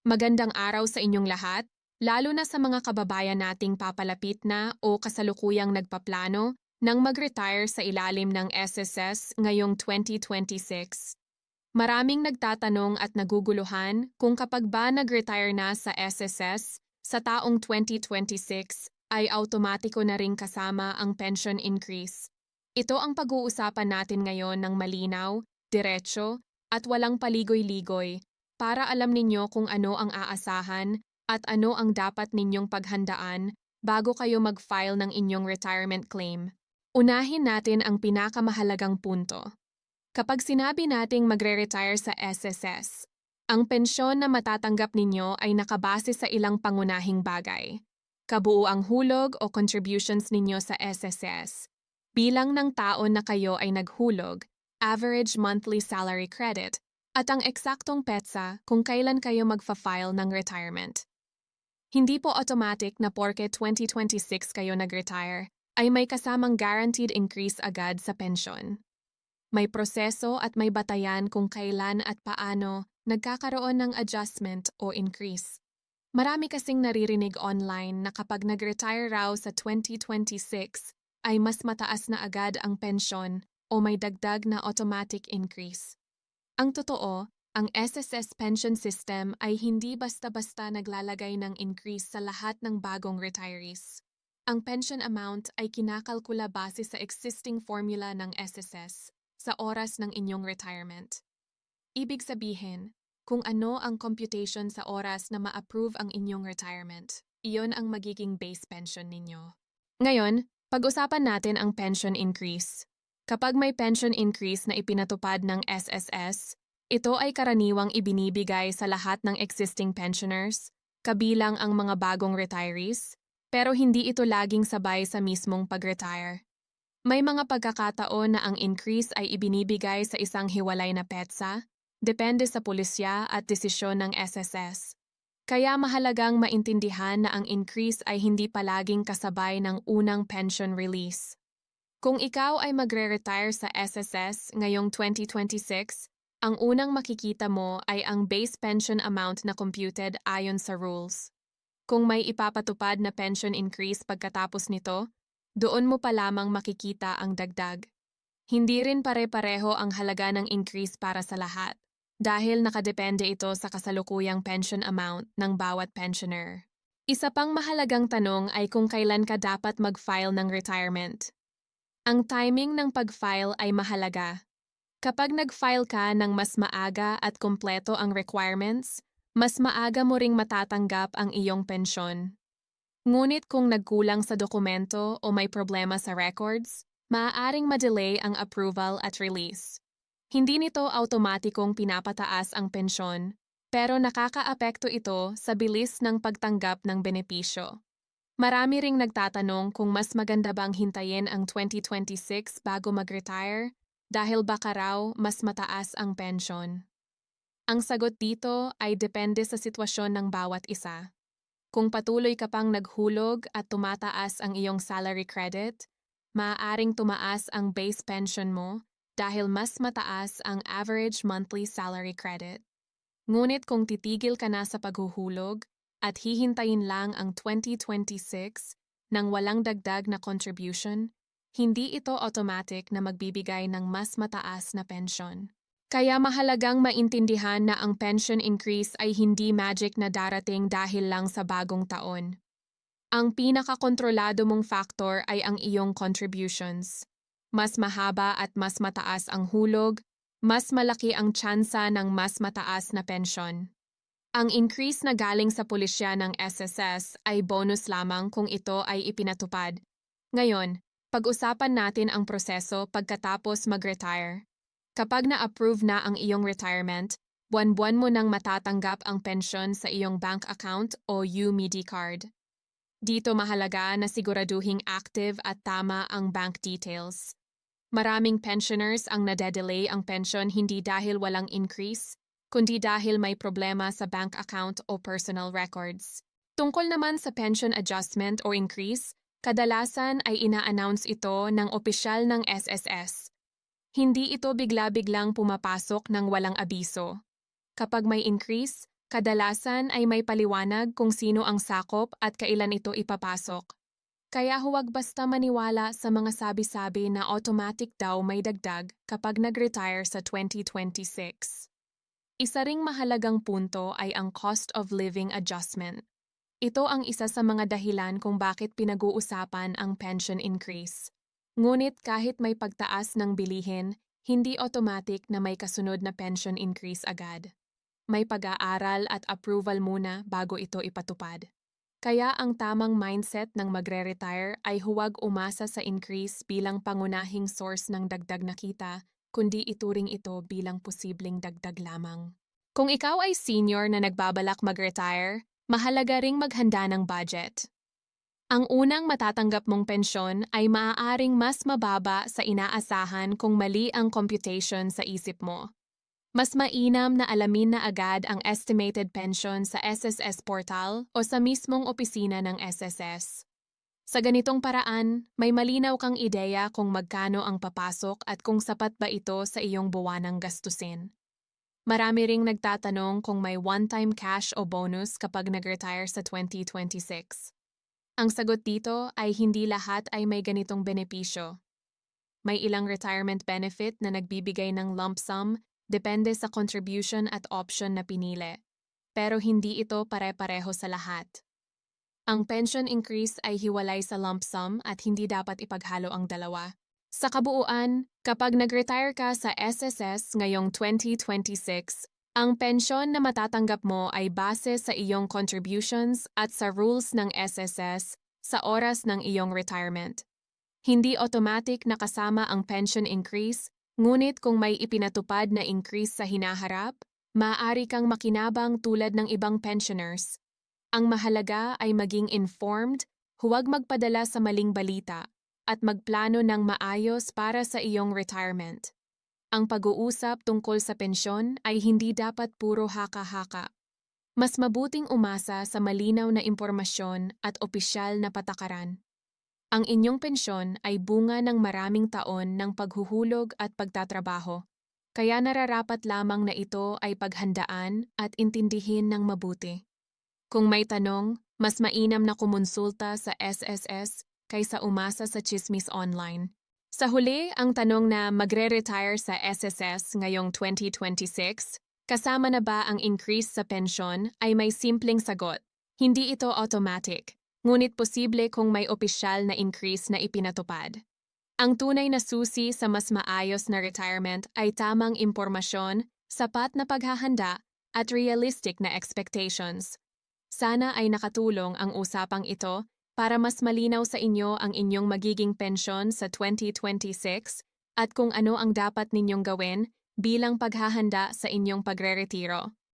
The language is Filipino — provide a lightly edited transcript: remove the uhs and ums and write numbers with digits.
Magandang araw sa inyong lahat, lalo na sa mga kababayan nating papalapit na o kasalukuyang nagpaplano nang mag-retire sa ilalim ng SSS ngayong 2026. Maraming nagtatanong at naguguluhan kung kapag ba nag-retire na sa SSS sa taong 2026 ay automatiko na ring kasama ang pension increase. Ito ang pag-uusapan natin ngayon ng malinaw, diretso, at walang paligoy-ligoy para alam ninyo kung ano ang aasahan at ano ang dapat ninyong paghandaan bago kayo mag-file ng inyong retirement claim. Unahin natin ang pinakamahalagang punto. Kapag sinabi nating magre-retire sa SSS, ang pensyon na matatanggap ninyo ay nakabase sa ilang pangunahing bagay. Kabuuang hulog o contributions ninyo sa SSS, bilang ng taon na kayo ay naghulog, average monthly salary credit, at ang eksaktong petsa kung kailan kayo magfa-file ng retirement. Hindi po automatic na porke 2026 kayo nag-retire, ay may kasamang guaranteed increase agad sa pensyon. May proseso at may batayan kung kailan at paano nagkakaroon ng adjustment o increase. Marami kasing naririnig online na kapag nag-retire raw sa 2026 ay mas mataas na agad ang pensyon o may dagdag na automatic increase. Ang totoo, ang SSS pension system ay hindi basta-basta naglalagay ng increase sa lahat ng bagong retirees. Ang pension amount ay kinakalkula base sa existing formula ng SSS sa oras ng inyong retirement. Ibig sabihin, kung ano ang computation sa oras na ma-approve ang inyong retirement, iyon ang magiging base pension ninyo. Ngayon, pag-usapan natin ang pension increase. Kapag may pension increase na ipinatupad ng SSS, ito ay karaniwang ibinibigay sa lahat ng existing pensioners, kabilang ang mga bagong retirees, pero hindi ito laging sabay sa mismong pag-retire. May mga pagkakataon na ang increase ay ibinibigay sa isang hiwalay na petsa, depende sa pulisya at desisyon ng SSS. Kaya mahalagang maintindihan na ang increase ay hindi palaging kasabay ng unang pension release. Kung ikaw ay magre-retire sa SSS ngayong 2026, ang unang makikita mo ay ang base pension amount na computed ayon sa rules. Kung may ipapatupad na pension increase pagkatapos nito, doon mo pa lamang makikita ang dagdag. Hindi rin pare-pareho ang halaga ng increase para sa lahat, dahil nakadepende ito sa kasalukuyang pension amount ng bawat pensioner. Isa pang mahalagang tanong ay kung kailan ka dapat mag-file ng retirement. Ang timing ng pag-file ay mahalaga. Kapag nag-file ka ng mas maaga at kumpleto ang requirements, mas maaga mo ring matatanggap ang iyong pensyon. Ngunit kung nagkulang sa dokumento o may problema sa records, maaaring ma-delay ang approval at release. Hindi nito automatikong pinapataas ang pensyon, pero nakakaapekto ito sa bilis ng pagtanggap ng benepisyo. Marami ring nagtatanong kung mas maganda bang hintayin ang 2026 bago mag-retire dahil baka raw mas mataas ang pensyon. Ang sagot dito ay depende sa sitwasyon ng bawat isa. Kung patuloy ka pang naghulog at tumataas ang iyong salary credit, maaaring tumaas ang base pension mo dahil mas mataas ang average monthly salary credit. Ngunit kung titigil ka na sa paghuhulog at hihintayin lang ang 2026 nang walang dagdag na contribution, hindi ito automatic na magbibigay ng mas mataas na pensyon. Kaya mahalagang maintindihan na ang pension increase ay hindi magic na darating dahil lang sa bagong taon. Ang pinakakontrolado mong factor ay ang iyong contributions. Mas mahaba at mas mataas ang hulog, mas malaki ang tsansa ng mas mataas na pensyon. Ang increase na galing sa pulisya ng SSS ay bonus lamang kung ito ay ipinatupad. Ngayon, pag-usapan natin ang proseso pagkatapos mag-retire. Kapag na-approve na ang iyong retirement, buwan-buwan mo nang matatanggap ang pensyon sa iyong bank account o UMIDI card. Dito mahalaga na siguraduhing active at tama ang bank details. Maraming pensioners ang nade-delay ang pensyon hindi dahil walang increase, kundi dahil may problema sa bank account o personal records. Tungkol naman sa pension adjustment o increase, kadalasan ay ina-announce ito ng opisyal ng SSS. Hindi ito bigla-biglang pumapasok ng walang abiso. Kapag may increase, Kadalasan ay may paliwanag kung sino ang sakop at kailan ito ipapasok. Kaya huwag basta maniwala sa mga sabi-sabi na automatic daw may dagdag kapag nag-retire sa 2026. Isa ring mahalagang punto ay ang cost of living adjustment. Ito ang isa sa mga dahilan kung bakit pinag-uusapan ang pension increase. Ngunit kahit may pagtaas ng bilihin, hindi automatic na may kasunod na pension increase agad. May pag-aaral at approval muna bago ito ipatupad. Kaya ang tamang mindset ng magre-retire ay huwag umasa sa increase bilang pangunahing source ng dagdag na kita, kundi ituring ito bilang posibleng dagdag lamang. Kung ikaw ay senior na nagbabalak mag-retire, mahalaga ring maghanda ng budget. Ang unang matatanggap mong pensyon ay maaaring mas mababa sa inaasahan kung mali ang computation sa isip mo. Mas mainam na alamin na agad ang estimated pension sa SSS portal o sa mismong opisina ng SSS. Sa ganitong paraan, may malinaw kang ideya kung magkano ang papasok at kung sapat ba ito sa iyong buwanang gastusin. Marami ring nagtatanong kung may one-time cash o bonus kapag nag-retire sa 2026. Ang sagot dito ay hindi lahat ay may ganitong benepisyo. May ilang retirement benefit na nagbibigay ng lump sum, depende sa contribution at option na pinili. Pero hindi ito pare-pareho sa lahat. Ang pension increase ay hiwalay sa lump sum at hindi dapat ipaghalo ang dalawa. Sa kabuuan, kapag nag-retire ka sa SSS ngayong 2026, ang pensyon na matatanggap mo ay base sa iyong contributions at sa rules ng SSS sa oras ng iyong retirement. Hindi automatic na kasama ang pension increase, ngunit kung may ipinatupad na increase sa hinaharap, maaari kang makinabang tulad ng ibang pensioners. Ang mahalaga ay maging informed, huwag magpadala sa maling balita, at magplano ng maayos para sa iyong retirement. Ang pag-uusap tungkol sa pensyon ay hindi dapat puro haka-haka. Mas mabuting umasa sa malinaw na impormasyon at opisyal na patakaran. Ang inyong pensyon ay bunga ng maraming taon ng paghuhulog at pagtatrabaho, kaya nararapat lamang na ito ay paghandaan at intindihin ng mabuti. Kung may tanong, mas mainam na kumonsulta sa SSS kaysa umasa sa tsismis online. Sa huli, ang tanong na magre-retire sa SSS ngayong 2026, kasama na ba ang increase sa pensyon ay may simpleng sagot. Hindi ito automatic, ngunit posible kung may opisyal na increase na ipinatupad. Ang tunay na susi sa mas maayos na retirement ay tamang impormasyon, sapat na paghahanda, at realistic na expectations. Sana ay nakatulong ang usapang ito para mas malinaw sa inyo ang inyong magiging pensyon sa 2026 at kung ano ang dapat ninyong gawin bilang paghahanda sa inyong pagre-retiro.